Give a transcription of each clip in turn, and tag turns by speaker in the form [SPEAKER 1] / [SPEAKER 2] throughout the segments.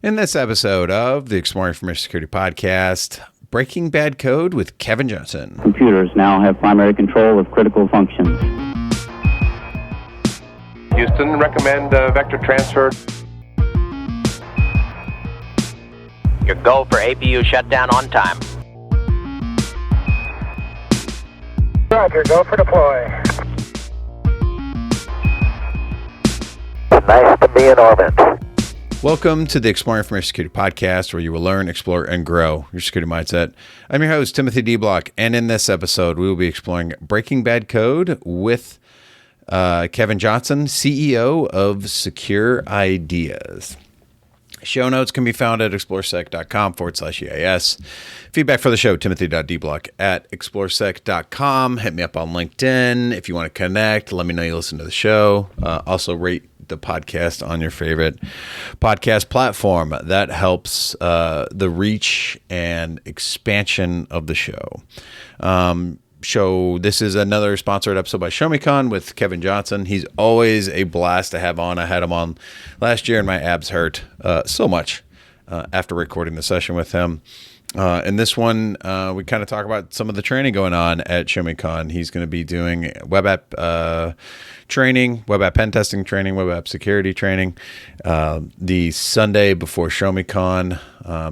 [SPEAKER 1] In this episode of the Exploring Information Security Podcast, Breaking Bad Code with Kevin Johnson.
[SPEAKER 2] Computers now have primary control of critical functions.
[SPEAKER 3] Houston, recommend vector transfer.
[SPEAKER 4] Your go for APU shutdown on time.
[SPEAKER 5] Roger, go for deploy.
[SPEAKER 4] Nice to be in orbit.
[SPEAKER 1] Welcome to the Exploring Information Security Podcast, where you will learn, explore, and grow your security mindset. I'm your host, Timothy D. Block, and in this episode, we will be exploring Breaking Bad Code with Kevin Johnson, CEO of Secure Ideas. Show notes can be found at exploresec.com/EIS. Feedback for the show, timothy.dblock@exploresec.com. Hit me up on LinkedIn if you want to connect. Let me know you listen to the show. Also, rate the podcast on your favorite podcast platform. That helps the reach and expansion of the show. This is another sponsored episode by ShowMeCon with Kevin Johnson. He's always a blast to have on. I had him on last year and my abs hurt so much after recording the session with him. In this one, we kind of talk about some of the training going on at ShowMeCon. He's going to be doing web app training, web app pen testing training, web app security training the Sunday before ShowMeCon.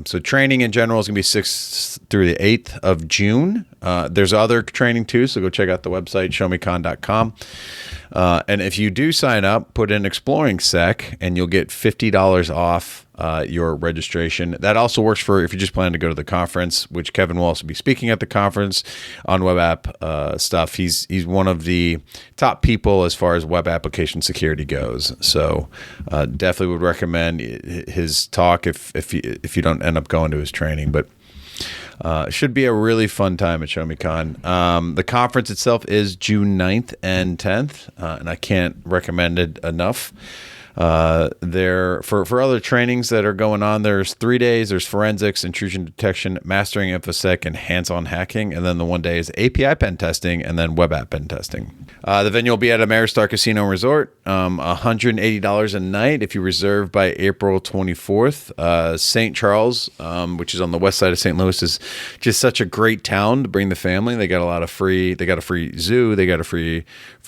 [SPEAKER 1] So training in general is going to be 6th through the 8th of June. There's other training too, so go check out the website, showmecon.com. And if you do sign up, put in Exploring Sec, and you'll get $50 off your registration. That also works for if you just plan to go to the conference, which Kevin will also be speaking at the conference on web app stuff. He's one of the top people as far as web application security goes. So definitely would recommend his talk if you don't end up going to his training. But should be a really fun time at ShowMeCon. The conference itself is June 9th and 10th, and I can't recommend it enough. There for other trainings that are going on, there's 3 days. There's forensics, intrusion detection, mastering InfoSec, and hands-on hacking. And then the 1 day is API pen testing and then web app pen testing. The venue will be at Ameristar Casino and Resort, $180 a night if you reserve by April 24th. St. Charles, which is on the west side of St. Louis, is just such a great town to bring the family. They got a free zoo. They got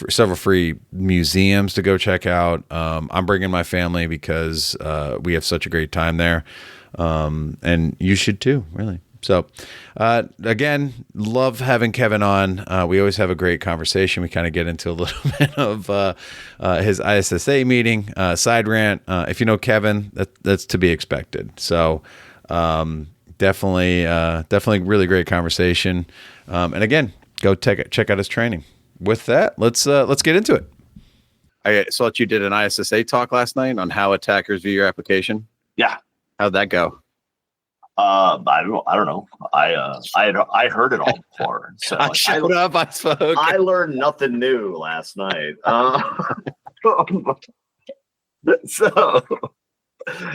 [SPEAKER 1] several free museums to go check out. I'm bringing my family because we have such a great time there, and you should too, really. So again, love having Kevin on. We always have a great conversation. We kind of get into a little bit of his ISSA meeting, side rant. If you know Kevin, that's to be expected. So definitely really great conversation. And again, go check out his training. With that, let's get into it. I saw that you did an ISSA talk last night on how attackers view your application.
[SPEAKER 6] Yeah.
[SPEAKER 1] How'd that go?
[SPEAKER 6] I don't know. I heard it all before. So
[SPEAKER 1] I showed up. I spoke.
[SPEAKER 6] I learned nothing new last night. So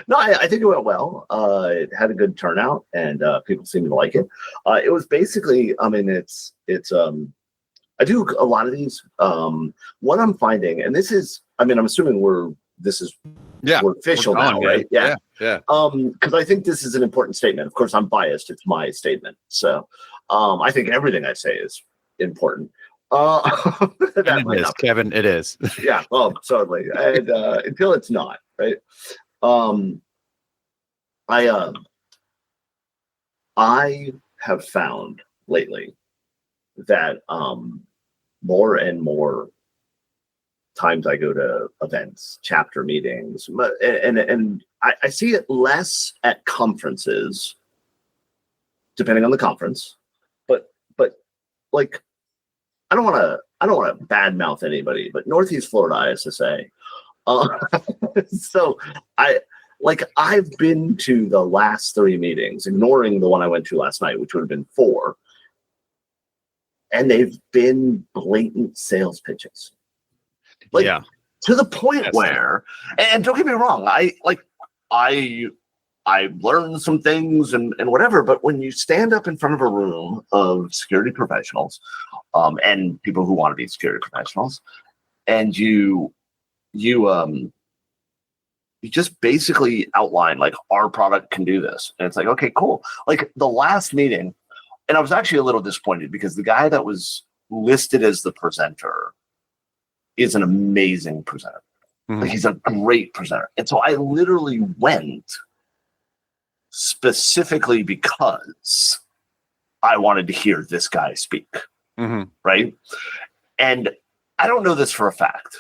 [SPEAKER 6] no, I think it went well. It had a good turnout, and people seemed to like it. It was basically, I mean, it's I do a lot of these. What I'm finding, and this is, I mean, I'm assuming we're official now, right? Yeah. Because I think this is an important statement. Of course, I'm biased. It's my statement. So I think everything I say is important.
[SPEAKER 1] It is, Kevin. It is.
[SPEAKER 6] Yeah. Oh, totally. And until it's not, right? I have found lately that more and more times I go to events, chapter meetings, and I see it less at conferences, depending on the conference. But like, I don't want to badmouth anybody, but Northeast Florida ISSA. So I've been to the last 3 meetings, ignoring the one I went to last night, which would have been 4. And they've been blatant sales pitches. To the point where, and don't get me wrong, I learned some things and whatever, but when you stand up in front of a room of security professionals, and people who want to be security professionals, and you you just basically outline like our product can do this. And it's like, okay, cool. Like the last meeting, and I was actually a little disappointed because the guy that was listed as the presenter is an amazing presenter. Like he's a great presenter. And so I literally went specifically because I wanted to hear this guy speak. Right. And I don't know this for a fact,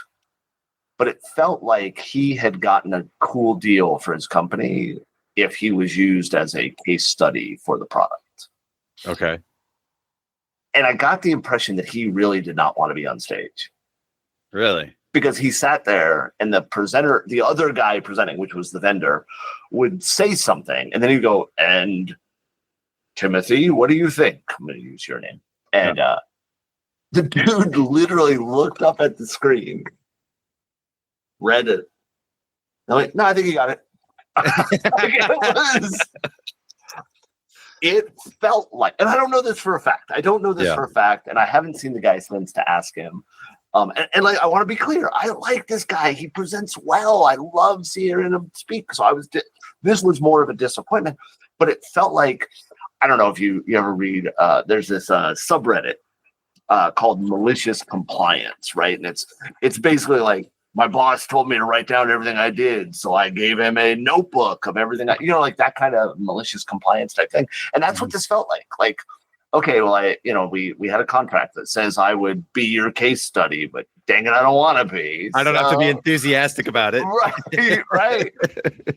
[SPEAKER 6] but it felt like he had gotten a cool deal for his company if he was used as a case study for the product.
[SPEAKER 1] Okay.
[SPEAKER 6] And I got the impression that he really did not want to be on stage.
[SPEAKER 1] Really?
[SPEAKER 6] Because he sat there and the presenter, the other guy presenting, which was the vendor, would say something. And then he'd go, and Timothy, what do you think? I'm going to use your name. And the dude literally looked up at the screen, read it. I'm like, no, I think you got it. It felt like, and I don't know this for a fact. For a fact, and I haven't seen the guy since to ask him. And like, I want to be clear. I like this guy. He presents well. I love seeing him speak. So this was more of a disappointment, but it felt like, I don't know if you ever read, there's this subreddit called Malicious Compliance, right? And it's basically like, my boss told me to write down everything I did, so I gave him a notebook of everything like that kind of malicious compliance type thing. And that's what this felt like. Like, okay, well, we had a contract that says I would be your case study, but dang it, I don't want to be.
[SPEAKER 1] I don't have to be enthusiastic about it.
[SPEAKER 6] Right.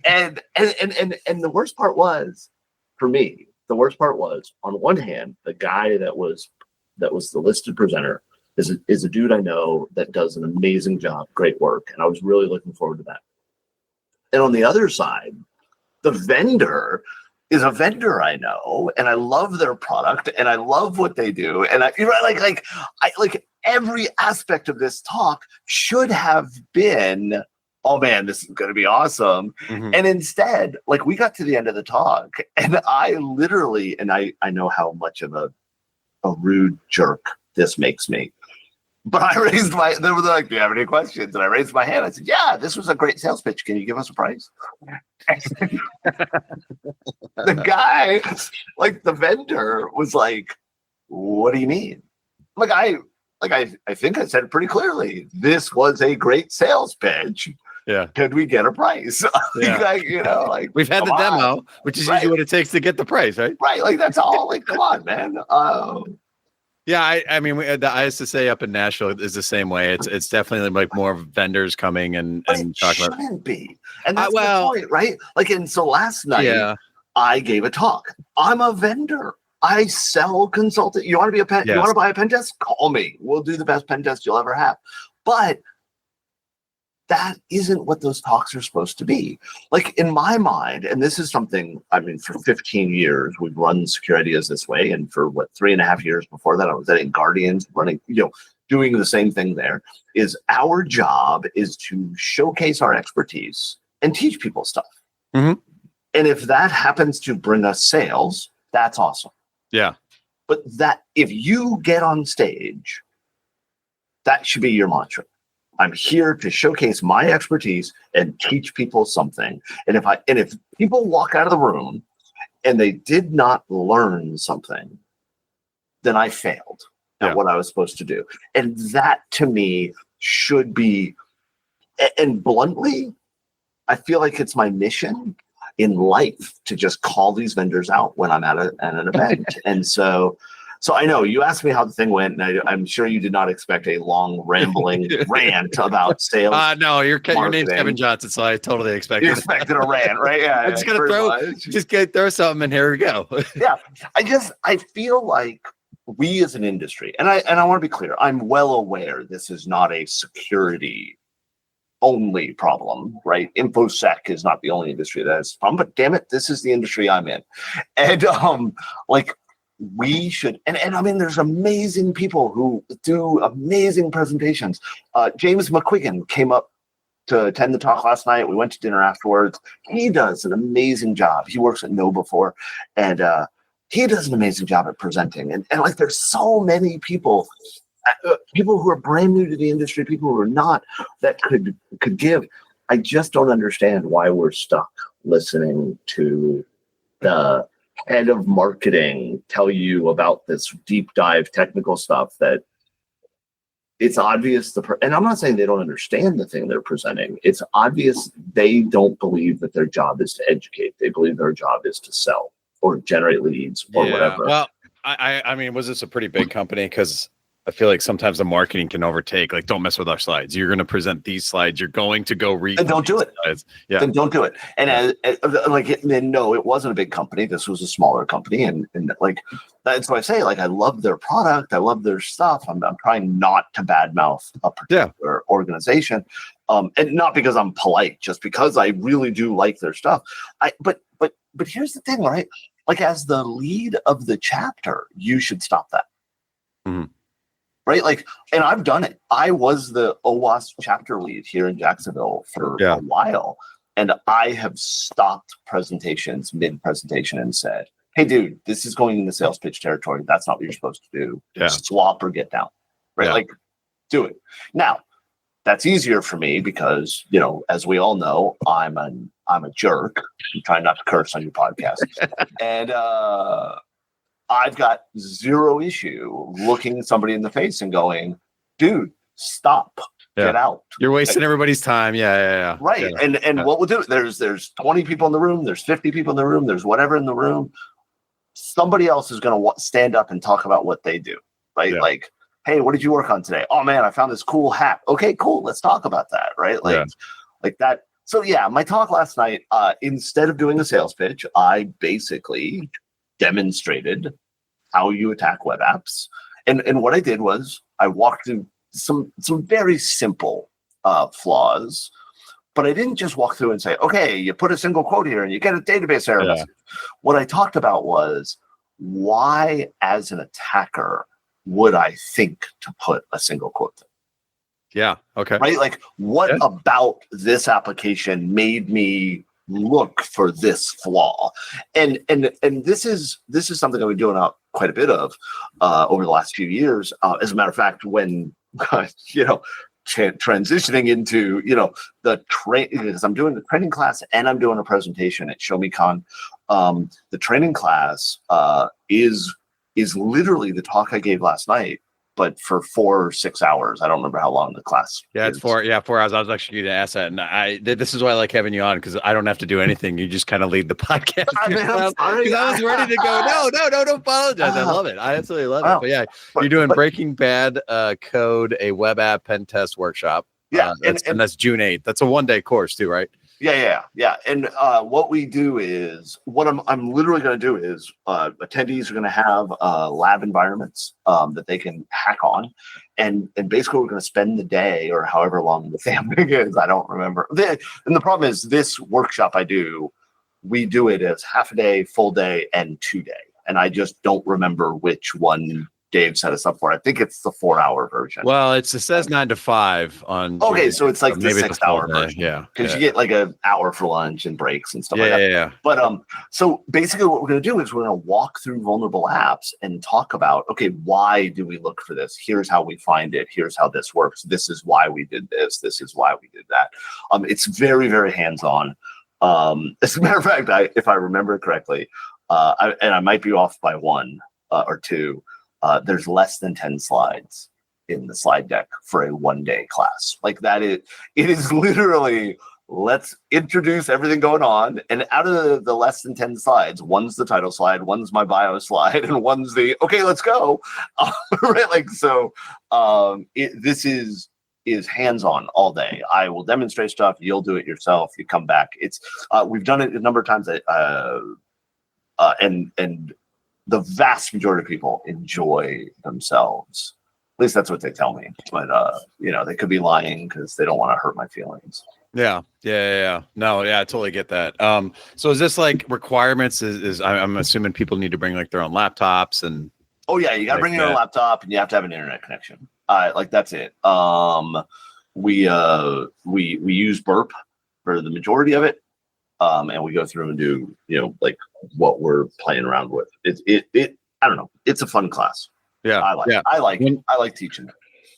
[SPEAKER 6] And the worst part was, for me, on one hand, the guy that was the listed presenter is a dude I know that does an amazing job, great work, and I was really looking forward to that. And on the other side, the vendor is a vendor I know, and I love their product, and I love what they do, and I every aspect of this talk should have been, oh man, this is going to be awesome. And instead, like, we got to the end of the talk, and I literally, and I know how much of a rude jerk this makes me. But I raised they were like, do you have any questions? And I raised my hand. I said, yeah, this was a great sales pitch. Can you give us a price? The guy, like the vendor, was like, what do you mean? Like, I think I said it pretty clearly. This was a great sales pitch.
[SPEAKER 1] Yeah.
[SPEAKER 6] Could we get a price?
[SPEAKER 1] Yeah. We've had the demo, which is usually what it takes to get the price, right?
[SPEAKER 6] Right. Like, that's all. Like, come on, man.
[SPEAKER 1] Yeah, I mean, I used to say up in Nashville is the same way. It's definitely like more vendors coming and talking about.
[SPEAKER 6] Shouldn't be, and that's the point, right? Like, and so last night, I gave a talk. I'm a vendor. I sell consulting. You want to be a pen? You want to buy a pen test? Call me. We'll do the best pen test you'll ever have. But that isn't what those talks are supposed to be. Like, in my mind, and this is something, I mean, for 15 years, we've run Secure Ideas this way. And for 3.5 years before that, I was at Guardians running, doing the same thing there. Is our job is to showcase our expertise and teach people stuff. And if that happens to bring us sales, that's awesome. Yeah. But that, if you get on stage, that should be your mantra. I'm here to showcase my expertise and teach people something. And if people walk out of the room and they did not learn something, then I failed at what I was supposed to do. And that, to me, should be, and bluntly, I feel like it's my mission in life to just call these vendors out when I'm at an event. And so I know you asked me how the thing went, and I'm sure you did not expect a long rambling rant about sales.
[SPEAKER 1] No, your name's Kevin Johnson, so I totally expected.
[SPEAKER 6] You expected a rant, right? Yeah,
[SPEAKER 1] I'm just gonna throw something, and here we go.
[SPEAKER 6] Yeah, I feel like we as an industry, and I want to be clear, I'm well aware this is not a security only problem, right? InfoSec is not the only industry that has a problem, but damn it, this is the industry I'm in, and we should, and I mean, there's amazing people who do amazing presentations. James McQuiggan came up to attend the talk last night. We went to dinner afterwards. He does an amazing job. He works at Nova4, and he does an amazing job at presenting. And like, there's so many people who are brand new to the industry, people who are not, that could give. I just don't understand why we're stuck listening to the head of marketing tell you about this deep dive technical stuff that it's obvious and I'm not saying they don't understand the thing they're presenting. It's obvious they don't believe that their job is to educate. They believe their job is to sell or generate leads or whatever.
[SPEAKER 1] Well, I mean, was this a pretty big company? Because I feel like sometimes the marketing can overtake. Like, don't mess with our slides. You're going to present these slides. You're going to go read.
[SPEAKER 6] And don't do it.
[SPEAKER 1] Slides. Yeah.
[SPEAKER 6] Then don't do it. And no, it wasn't a big company. This was a smaller company. And like, that's why I say, like, I love their product. I love their stuff. I'm trying not to badmouth a particular organization. And not because I'm polite, just because I really do like their stuff. But here's the thing, right? Like, as the lead of the chapter, you should stop that.
[SPEAKER 1] Mm-hmm.
[SPEAKER 6] Right? Like, and I've done it. I was the OWASP chapter lead here in Jacksonville for a while. And I have stopped presentations mid-presentation and said, hey, dude, this is going into sales pitch territory. That's not what you're supposed to do.
[SPEAKER 1] Yeah.
[SPEAKER 6] Swap or get down. Right?
[SPEAKER 1] Yeah.
[SPEAKER 6] Like, do it. Now, that's easier for me because, you know, as we all know, I'm a jerk. I'm trying not to curse on your podcast. And I've got zero issue looking somebody in the face and going, dude, stop, get out.
[SPEAKER 1] You're wasting everybody's time. Yeah.
[SPEAKER 6] Right.
[SPEAKER 1] Yeah.
[SPEAKER 6] And what we'll do, there's 20 people in the room, there's 50 people in the room, there's whatever in the room. Somebody else is going to stand up and talk about what they do. Right. Yeah. Like, hey, what did you work on today? Oh man, I found this cool hack. Okay, cool. Let's talk about that. Right. Like that. So yeah, my talk last night, instead of doing a sales pitch, I basically demonstrated how you attack web apps. And what I did was I walked through some very simple flaws, but I didn't just walk through and say, okay, you put a single quote here and you get a database error message. What I talked about was why, as an attacker, would I think to put a single quote there?
[SPEAKER 1] Yeah. Okay.
[SPEAKER 6] Right. Like, what about this application made me look for this flaw? And this is something I've been doing quite a bit of over the last few years. As a matter of fact, when transitioning into the train, because I'm doing the training class and I'm doing a presentation at ShowMeCon. The training class is literally the talk I gave last night, but for 4 or 6 hours. I don't remember how long the class.
[SPEAKER 1] Yeah, it's 4 hours. I was actually going to ask that, and this is why I like having you on, because I don't have to do anything. You just kind of lead the podcast.
[SPEAKER 6] I'm sorry.
[SPEAKER 1] I was ready to go. No, don't apologize. I love it. I absolutely love it. But yeah, you're doing Breaking Bad Code, a web app pen test workshop.
[SPEAKER 6] Yeah,
[SPEAKER 1] and that's June 8th. That's a 1-day course too, right?
[SPEAKER 6] Yeah. And what we do is, what I'm literally going to do is, attendees are going to have lab environments that they can hack on, and basically we're going to spend the day or however long the thing is. I don't remember. And the problem is, this workshop we do it as half a day, full day, and 2-day, and I just don't remember which one Dave set us up for. I think it's the 4-hour version.
[SPEAKER 1] Well, it says 9 to 5 on.
[SPEAKER 6] Okay,
[SPEAKER 1] June,
[SPEAKER 6] so it's like the 6-hour version.
[SPEAKER 1] Yeah,
[SPEAKER 6] because you get like an hour for lunch and breaks and stuff like that.
[SPEAKER 1] Yeah.
[SPEAKER 6] But so basically, what we're going to do is we're going to walk through vulnerable apps and talk about, okay, why do we look for this? Here's how we find it. Here's how this works. This is why we did this. This is why we did that. It's very, very hands-on. As a matter of fact, if I remember correctly, and I might be off by 1 or 2. There's less than 10 slides in the slide deck for a 1-day class. Like that, it is literally, let's introduce everything going on. And out of the less than 10 slides, one's the title slide, one's my bio slide, and one's the, okay, let's go. Right? Like, so this is hands-on all day. I will demonstrate stuff. You'll do it yourself. You come back. It's we've done it a number of times. And the vast majority of people enjoy themselves. At least that's what they tell me. But they could be lying because they don't want to hurt my feelings.
[SPEAKER 1] Yeah. No, yeah, I totally get that. So is this like requirements? Is I'm assuming people need to bring like their own laptops and.
[SPEAKER 6] Oh yeah, you got to bring your own laptop and you have to have an internet connection. Like that's it. We use Burp for the majority of it. And we go through and do, like what we're playing around with. It I don't know. It's a fun class.
[SPEAKER 1] Yeah.
[SPEAKER 6] I like teaching it.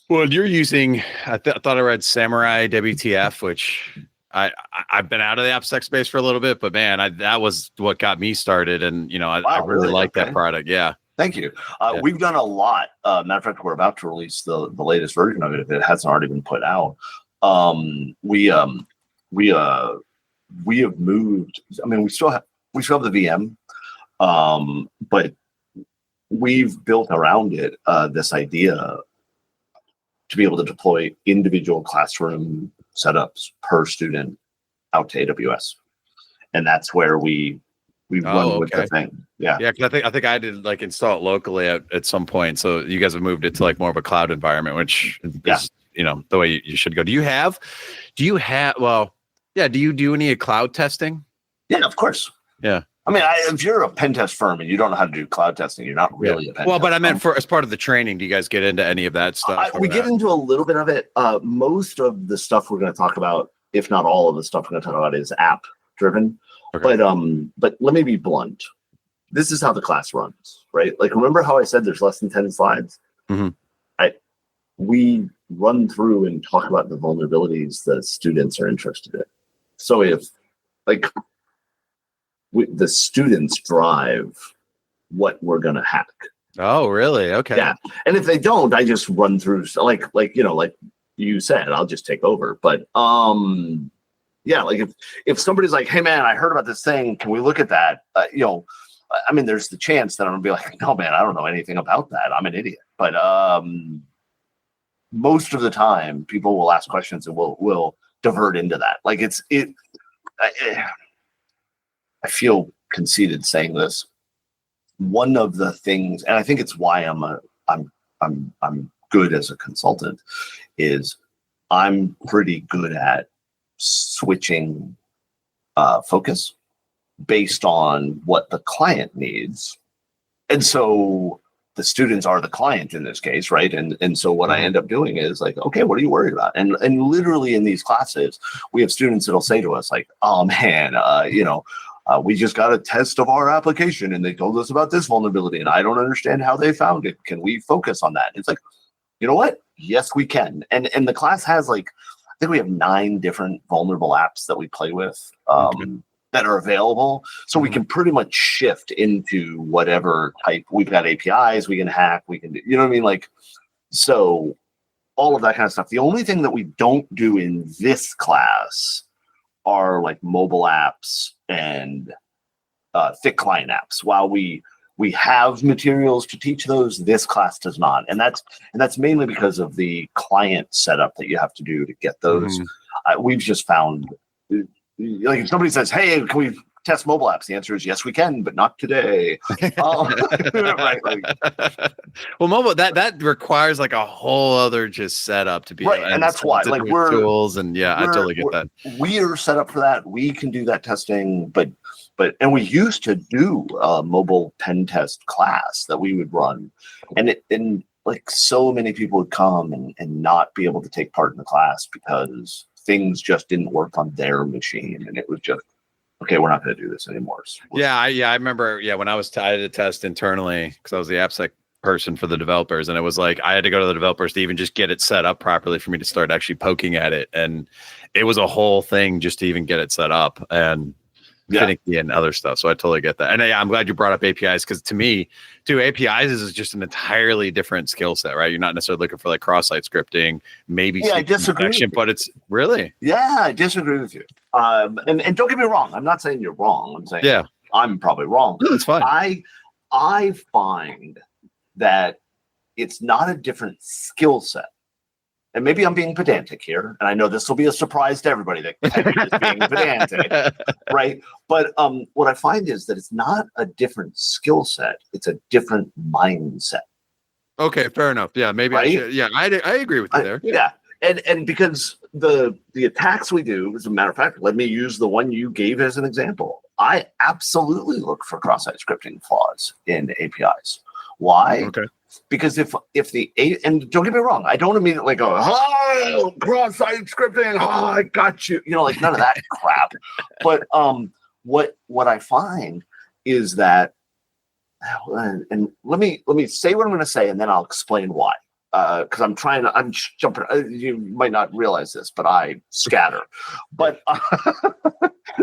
[SPEAKER 1] Well, you're using, I thought I read Samurai WTF, which I've been out of the AppSec space for a little bit, but man, that was what got me started, and I
[SPEAKER 6] Wow,
[SPEAKER 1] really like
[SPEAKER 6] okay.
[SPEAKER 1] that product. Yeah.
[SPEAKER 6] Thank you.
[SPEAKER 1] Yeah.
[SPEAKER 6] We've done a lot. Matter of fact, we're about to release the latest version of it if it hasn't already been put out. We have moved. I mean, we still have the VM, but we've built around it this idea to be able to deploy individual classroom setups per student out to AWS, and that's where we run with the thing. Yeah.
[SPEAKER 1] Because I think I did like install it locally at some point. So you guys have moved it to like more of a cloud environment, which is the way you should go. Do you do any cloud testing?
[SPEAKER 6] Yeah, of course.
[SPEAKER 1] Yeah.
[SPEAKER 6] I mean, if you're a pen test firm and you don't know how to do cloud testing, you're not really a pen test
[SPEAKER 1] but I meant
[SPEAKER 6] firm.
[SPEAKER 1] as part of the training, do you guys get into any of that stuff?
[SPEAKER 6] We get into a little bit of it. Most of the stuff we're going to talk about, if not all of the stuff we're going to talk about, is app driven. Okay. But let me be blunt. This is how the class runs, right? Like, remember how I said there's less than 10 slides?
[SPEAKER 1] Mm-hmm.
[SPEAKER 6] We run through and talk about the vulnerabilities that students are interested in. So if the students drive what we're going to hack.
[SPEAKER 1] Oh, really? Okay.
[SPEAKER 6] Yeah. And if they don't, I just run through like you said, I'll just take over. But yeah, like if somebody's like, hey man, I heard about this thing, can we look at that? I mean, there's the chance that I'm gonna be like, no man, I don't know anything about that. I'm an idiot. But most of the time people will ask questions and we'll divert into that. Like I feel conceited saying this. One of the things, and I think it's why I'm good as a consultant, is I'm pretty good at switching focus based on what the client needs. And so the students are the client in this case, right? And so what I end up doing is like, okay, what are you worried about? And literally in these classes, we have students that'll say to us like, oh man, we just got a test of our application and they told us about this vulnerability and I don't understand how they found it. Can we focus on that? It's like, you know what? Yes, we can. And the class has I think we have 9 different vulnerable apps that we play with that are available. So we can pretty much shift into whatever type. We've got APIs we can hack. We can do, you know what I mean? Like, so all of that kind of stuff. The only thing that we don't do in this class are like mobile apps and thick client apps. While we have materials to teach those, this class does not, and that's mainly because of the client setup that you have to do to get those. We've just found, like, if somebody says, "Hey, can we test mobile apps?" The answer is yes, we can, but not today. Right,
[SPEAKER 1] well, mobile that requires like a whole other just setup to be
[SPEAKER 6] right, and that's why like we're
[SPEAKER 1] tools and I totally get that.
[SPEAKER 6] We are set up for that. We can do that testing, but and we used to do a mobile pen test class that we would run, and like so many people would come and not be able to take part in the class because things just didn't work on their machine, and it was just, okay, we're not going to do this anymore.
[SPEAKER 1] I remember. Yeah, when I had to test internally because I was the AppSec person for the developers, and it was like I had to go to the developers to even just get it set up properly for me to start actually poking at it, and it was a whole thing just to even get it set up and finicky and other stuff. So I totally get that, and I'm glad you brought up APIs because to me, too, APIs is just an entirely different skill set, right? You're not necessarily looking for like cross-site scripting, maybe.
[SPEAKER 6] Yeah, I disagree.
[SPEAKER 1] But it's really.
[SPEAKER 6] Yeah, I disagree with you. And don't get me wrong. I'm not saying you're wrong. I'm saying I'm probably wrong.
[SPEAKER 1] No, it's fine.
[SPEAKER 6] I find that it's not a different skill set. And maybe I'm being pedantic here, and I know this will be a surprise to everybody that Kevin is being pedantic, right? But what I find is that it's not a different skill set; it's a different mindset.
[SPEAKER 1] Okay, fair enough. Yeah, maybe right? I should. Yeah, I agree with you there.
[SPEAKER 6] Yeah, and because the attacks we do, as a matter of fact, let me use the one you gave as an example. I absolutely look for cross-site scripting flaws in APIs. Why?
[SPEAKER 1] Okay.
[SPEAKER 6] Because if and don't get me wrong, I don't immediately go, oh, cross-site scripting, oh, I got you, like none of that crap. But what I find is that, and let me say what I'm going to say, and then I'll explain why. because I'm jumping. You might not realize this, but I scatter. But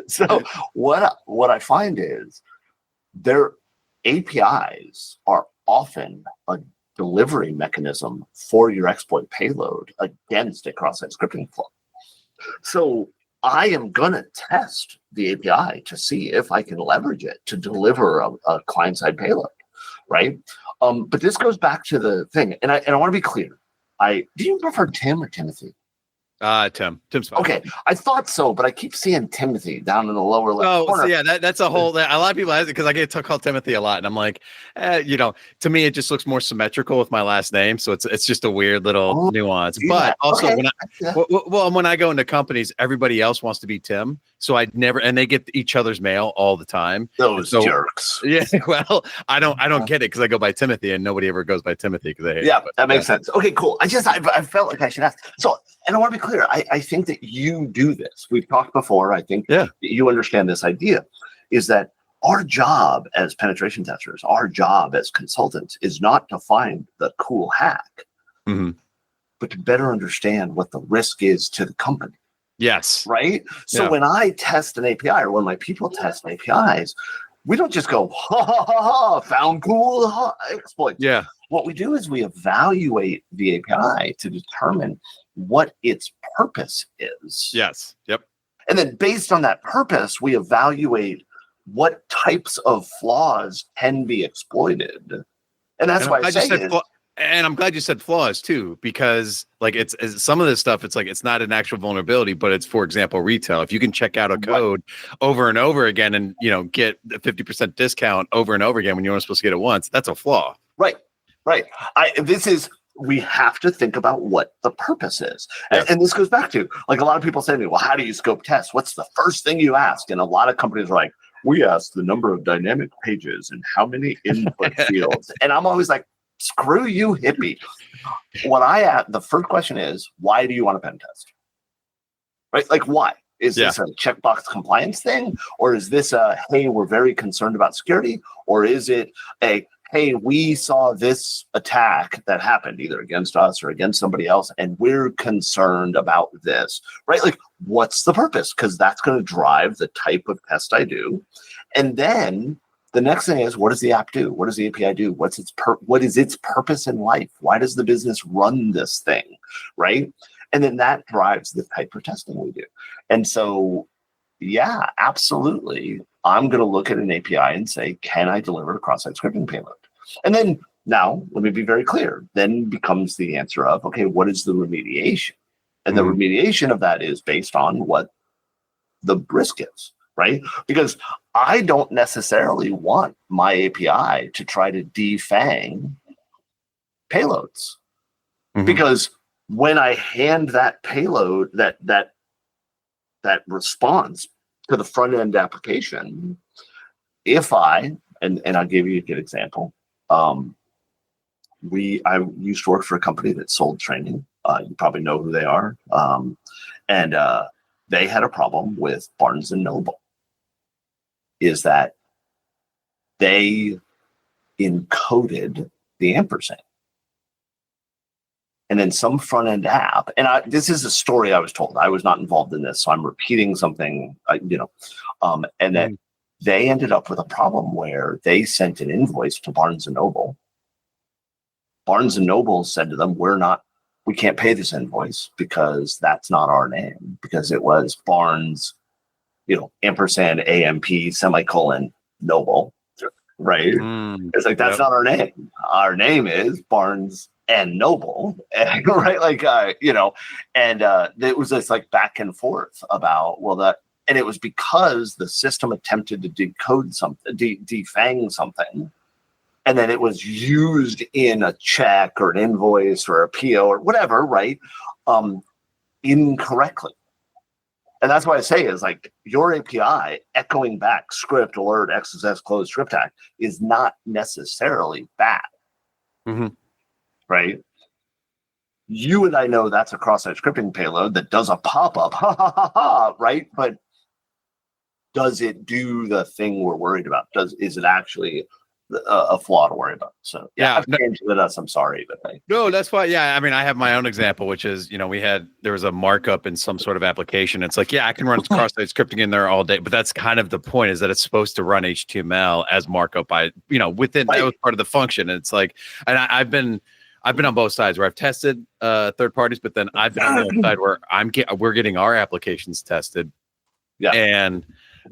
[SPEAKER 6] so what I find is their APIs are often a delivery mechanism for your exploit payload against a cross-site scripting flaw. So I am going to test the API to see if I can leverage it to deliver a client-side payload, right? But this goes back to the thing, and I want to be clear. Do you prefer Tim or Timothy?
[SPEAKER 1] Tim's fine.
[SPEAKER 6] Okay, I thought so, but I keep seeing Timothy down in the lower left corner.
[SPEAKER 1] So yeah, that's a whole. A lot of people ask it because I get called Timothy a lot, and I'm like, to me it just looks more symmetrical with my last name, so it's just a weird little nuance. But also when I go into companies, everybody else wants to be Tim, so I never, and they get each other's mail all the time.
[SPEAKER 6] Those jerks.
[SPEAKER 1] Yeah, well, I don't get it because I go by Timothy, and nobody ever goes by Timothy because they hate it.
[SPEAKER 6] That makes sense. Okay, cool. I felt like I should ask. So, and I want to be clear. I think that you do this. We've talked before. I think you understand this idea is that our job as penetration testers, our job as consultants is not to find the cool hack, but to better understand what the risk is to the company.
[SPEAKER 1] Yes.
[SPEAKER 6] Right? So when I test an API or when my people test APIs, we don't just go, ha, ha, ha, ha, found cool exploits.
[SPEAKER 1] Yeah.
[SPEAKER 6] What we do is we evaluate the API to determine what its purpose is.
[SPEAKER 1] Yes. Yep.
[SPEAKER 6] And then based on that purpose, we evaluate what types of flaws can be exploited. And that's why I say
[SPEAKER 1] and I'm glad you said flaws too, because like it's some of this stuff, it's like it's not an actual vulnerability, but it's, for example, retail. If you can check out a code over and over again and get the 50% discount over and over again when you're only supposed to get it once, that's a flaw.
[SPEAKER 6] Right. We have to think about what the purpose is. And this goes back to, like, a lot of people say to me, well, how do you scope test? What's the first thing you ask? And a lot of companies are like, we ask the number of dynamic pages and how many input fields. And I'm always like, screw you, hippie. The first question is, why do you want a pen test? Right? Like, why? Is this a checkbox compliance thing? Or is this hey, we're very concerned about security? Or is it hey, we saw this attack that happened either against us or against somebody else, and we're concerned about this, right? Like, what's the purpose? Because that's going to drive the type of test I do. And then the next thing is, what does the app do? What does the API do? What is its purpose in life? Why does the business run this thing, right? And then that drives the type of testing we do. And so, yeah, absolutely. I'm going to look at an API and say, can I deliver a cross-site scripting payload? And then now, let me be very clear. Then becomes the answer of, okay, what is the remediation? And the remediation of that is based on what the risk is, right? Because I don't necessarily want my API to try to defang payloads. Because when I hand that payload, that response to the front end application, if and I'll give you a good example. I used to work for a company that sold training. You probably know who they are. And they had a problem with Barnes and Noble. Is that they encoded the ampersand. And then some front end app, and this is a story I was told. I was not involved in this, so I'm repeating something, and then they ended up with a problem where they sent an invoice to Barnes and Noble. Barnes and Noble said to them, we can't pay this invoice because that's not our name, because it was Barnes, ampersand AMP semicolon Noble, right? It's like, that's not our name. Our name is Barnes and Noble, right? Like, and it was this like back and forth about, and it was because the system attempted to decode something, defang something, and then it was used in a check or an invoice or a PO or whatever, right? Incorrectly. And that's why I say is like your API echoing back script, alert, XSS, close, script hack is not necessarily bad. Right? You and I know that's a cross-site scripting payload that does a pop-up, right? But does it do the thing we're worried about? Is it actually a flaw to worry about. So
[SPEAKER 1] Yeah,
[SPEAKER 6] I've changed with us. I'm sorry, but
[SPEAKER 1] no, that's why. Yeah, I mean, I have my own example, which is, there was a markup in some sort of application. It's like, yeah, I can run cross-site scripting in there all day, but that's kind of the point, is that it's supposed to run HTML as markup by, within that was part of the function. And it's like, and I've been on both sides where I've tested third parties, but then I've been on the other side where we're getting our applications tested.
[SPEAKER 6] Yeah.
[SPEAKER 1] And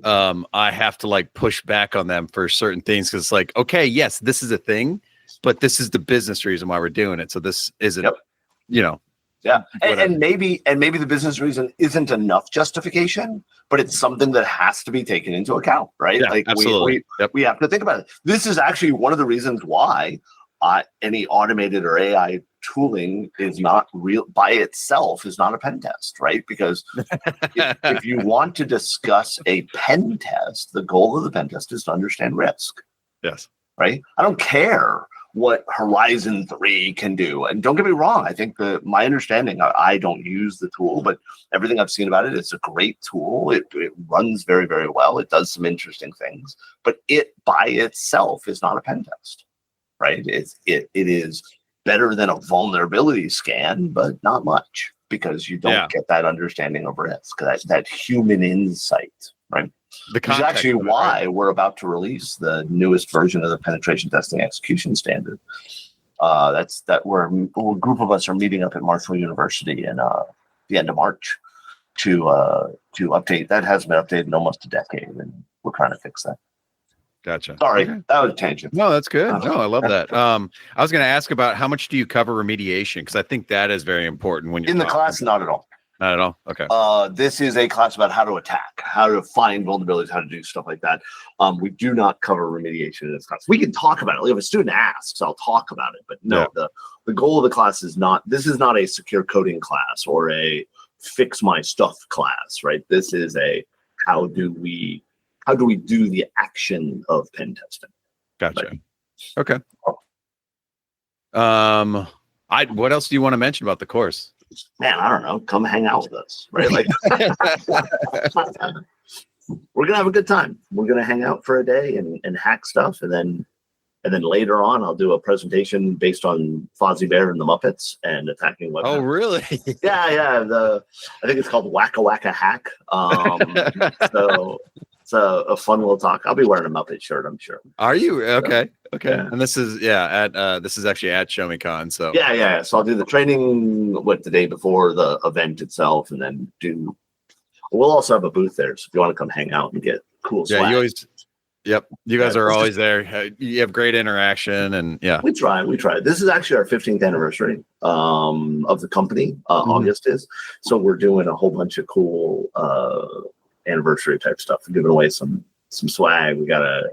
[SPEAKER 1] I have to like push back on them for certain things, because it's like, okay, yes, this is a thing, but this is the business reason why we're doing it. So this isn't,
[SPEAKER 6] Yeah. And maybe the business reason isn't enough justification, but it's something that has to be taken into account, right?
[SPEAKER 1] Yeah,
[SPEAKER 6] like
[SPEAKER 1] absolutely.
[SPEAKER 6] we have to think about it. This is actually one of the reasons why any automated or AI tooling is not real by itself, is not a pen test, right? Because if you want to discuss a pen test, the goal of the pen test is to understand risk.
[SPEAKER 1] Yes.
[SPEAKER 6] Right? I don't care what Horizon 3 can do. And don't get me wrong, I think my understanding, I don't use the tool, but everything I've seen about it, it's a great tool. It runs very, very well. It does some interesting things, but it by itself is not a pen test, right? It is better than a vulnerability scan, but not much, because you don't get that understanding of risk, that human insight, right? Which is actually why we're about to release the newest version of the penetration testing execution standard. A group of us are meeting up at Marshall University in the end of March to update. That hasn't been updated in almost a decade, and we're trying to fix that.
[SPEAKER 1] Gotcha.
[SPEAKER 6] Sorry, that was a tangent.
[SPEAKER 1] No, that's good. No, I love that. I was going to ask about how much do you cover remediation? Because I think that is very important when you're
[SPEAKER 6] in the class. Not at all.
[SPEAKER 1] Not at all. Okay.
[SPEAKER 6] This is a class about how to attack, how to find vulnerabilities, how to do stuff like that. We do not cover remediation in this class. We can talk about it. If a student asks, I'll talk about it. But no, the goal of the class is not. This is not a secure coding class or a fix my stuff class, right? This is a how do we do the action of pen testing.
[SPEAKER 1] Gotcha. Right? Okay. What else do you want to mention about the course?
[SPEAKER 6] Man, I don't know. Come hang out with us, right? Like, we're gonna have a good time. We're gonna hang out for a day and hack stuff, and then later on, I'll do a presentation based on Fozzie Bear and the Muppets and attacking web.
[SPEAKER 1] Oh, really?
[SPEAKER 6] Yeah. I think it's called Wacka Wacka Hack. So it's a fun little talk. I'll be wearing a Muppet shirt, I'm sure.
[SPEAKER 1] Are you? Okay. Okay.
[SPEAKER 6] Yeah.
[SPEAKER 1] And this is this is actually at ShowMeCon. So
[SPEAKER 6] yeah. So I'll do the training the day before the event itself, and then we'll also have a booth there. So if you want to come hang out and get cool swag.
[SPEAKER 1] You guys are always there. You have great interaction, and
[SPEAKER 6] we try. This is actually our 15th anniversary of the company. August is. So we're doing a whole bunch of cool anniversary type stuff. We're giving away some swag. We got a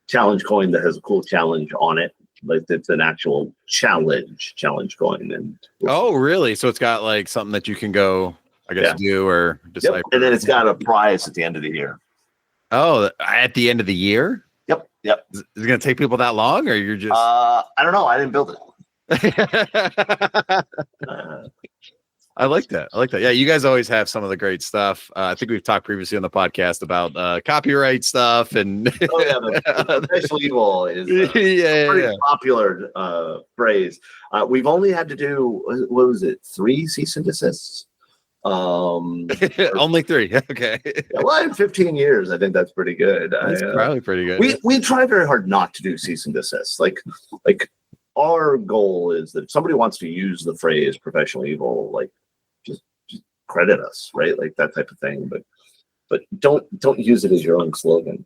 [SPEAKER 6] challenge coin that has a cool challenge on it. Like it's an actual challenge coin. And
[SPEAKER 1] really? So it's got like something that you can go, I guess, do or decipher.
[SPEAKER 6] Yep. And then it's got a prize at the end of the year.
[SPEAKER 1] Oh, at the end of the year?
[SPEAKER 6] Yep.
[SPEAKER 1] Is it going to take people that long, or you're just?
[SPEAKER 6] I don't know. I didn't build it.
[SPEAKER 1] I like that. Yeah, you guys always have some of the great stuff. I think we've talked previously on the podcast about copyright stuff and.
[SPEAKER 6] The professional evil is a pretty popular phrase. We've only had to do, what was it, 3 cease and desists?
[SPEAKER 1] Only 3. Okay.
[SPEAKER 6] In 15 years, I think that's pretty good.
[SPEAKER 1] That's probably pretty good.
[SPEAKER 6] We try very hard not to do cease and desists. Like our goal is that if somebody wants to use the phrase professional evil, like just credit us, right? Like that type of thing. But don't use it as your own slogan.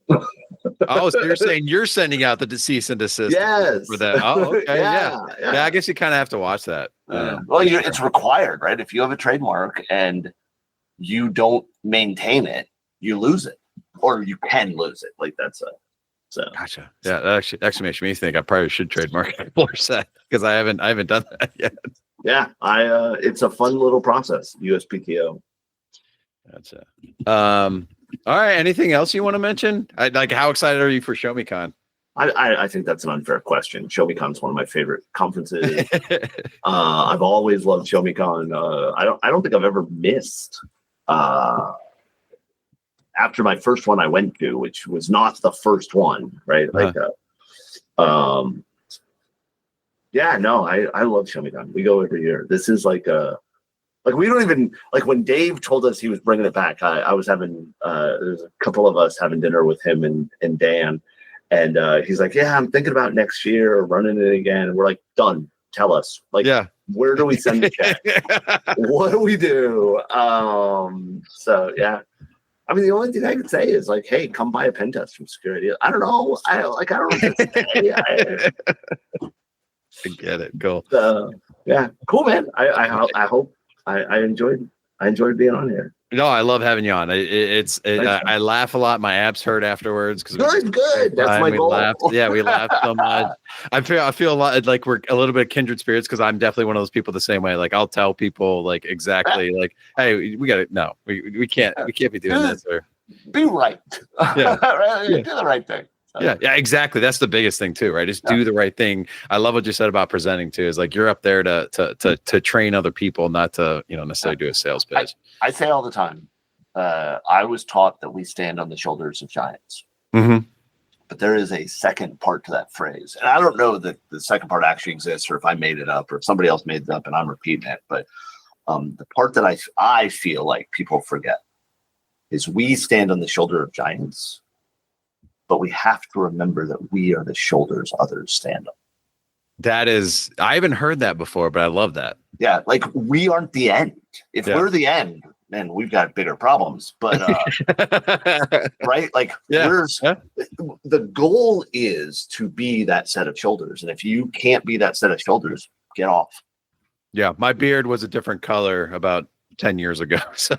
[SPEAKER 1] Oh, so you're saying you're sending out the cease and desist?
[SPEAKER 6] Yes.
[SPEAKER 1] For that. Oh, okay. Yeah. I guess you kind of have to watch that.
[SPEAKER 6] Well, it's required, right? If you have a trademark and you don't maintain it, you lose it, or you can lose it. Like that's
[SPEAKER 1] Gotcha. Yeah, that actually makes me think I probably should trademark set because I haven't done that yet.
[SPEAKER 6] Yeah, it's a fun little process. USPTO.
[SPEAKER 1] Gotcha. All right. Anything else you want to mention? How excited are you for ShowMeCon?
[SPEAKER 6] I think that's an unfair question. ShowMeCon is one of my favorite conferences. I've always loved ShowMeCon. I don't think I've ever missed. After my first one I went to, which was not the first one, right? Yeah, no, I love ShowMeCon. We go every year. This is like we don't even like when Dave told us he was bringing it back. I was having there's a couple of us having dinner with him and Dan, and he's like, yeah, I'm thinking about next year running it again. And we're like, done. Tell us, like, where do we send the check? What do we do? So yeah. I mean, the only thing I could say is like, hey, come buy a pen test from Security. I don't know. I don't know what to say.
[SPEAKER 1] I get it. Cool.
[SPEAKER 6] Yeah, cool, man. I hope I enjoyed being on here.
[SPEAKER 1] No, I love having you on. I laugh a lot. My abs hurt afterwards because
[SPEAKER 6] good. That's my goal.
[SPEAKER 1] We laughed so much. I feel a lot like we're a little bit kindred spirits because I'm definitely one of those people the same way. Like I'll tell people like exactly like, hey, we got to no, we can't be doing this or
[SPEAKER 6] be right.
[SPEAKER 1] Yeah,
[SPEAKER 6] right? Do the right thing.
[SPEAKER 1] Yeah, exactly. That's the biggest thing too, right? Just do the right thing. I love what you said about presenting too. Is like you're up there to train other people, not to necessarily do a sales pitch.
[SPEAKER 6] I say all the time. I was taught that we stand on the shoulders of giants, but there is a second part to that phrase, and I don't know that the second part actually exists, or if I made it up, or if somebody else made it up, and I'm repeating it. But the part that I feel like people forget is we stand on the shoulder of giants. But we have to remember that we are the shoulders others stand on.
[SPEAKER 1] That is, I haven't heard that before, but I love that.
[SPEAKER 6] Yeah, like we aren't the end. If we're the end, then we've got bigger problems. But right, like the goal is to be that set of shoulders, and if you can't be that set of shoulders, get off.
[SPEAKER 1] Yeah, my beard was a different color about 10 years ago. So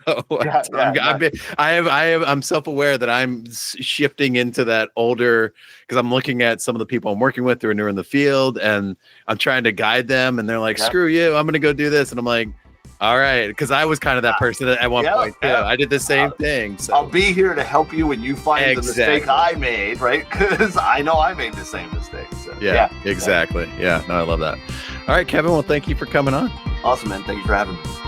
[SPEAKER 1] I'm self-aware that I'm shifting into that older because I'm looking at some of the people I'm working with who are in the field and I'm trying to guide them and they're like, screw you, I'm going to go do this. And I'm like, all right. Because I was kind of that person at one point too. I did the same thing. So
[SPEAKER 6] I'll be here to help you when you find the mistake I made, right? Because I know I made the same mistake. So,
[SPEAKER 1] exactly. Yeah, no, I love that. All right, Kevin. Well, thank you for coming on.
[SPEAKER 6] Awesome, man. Thank you for having me.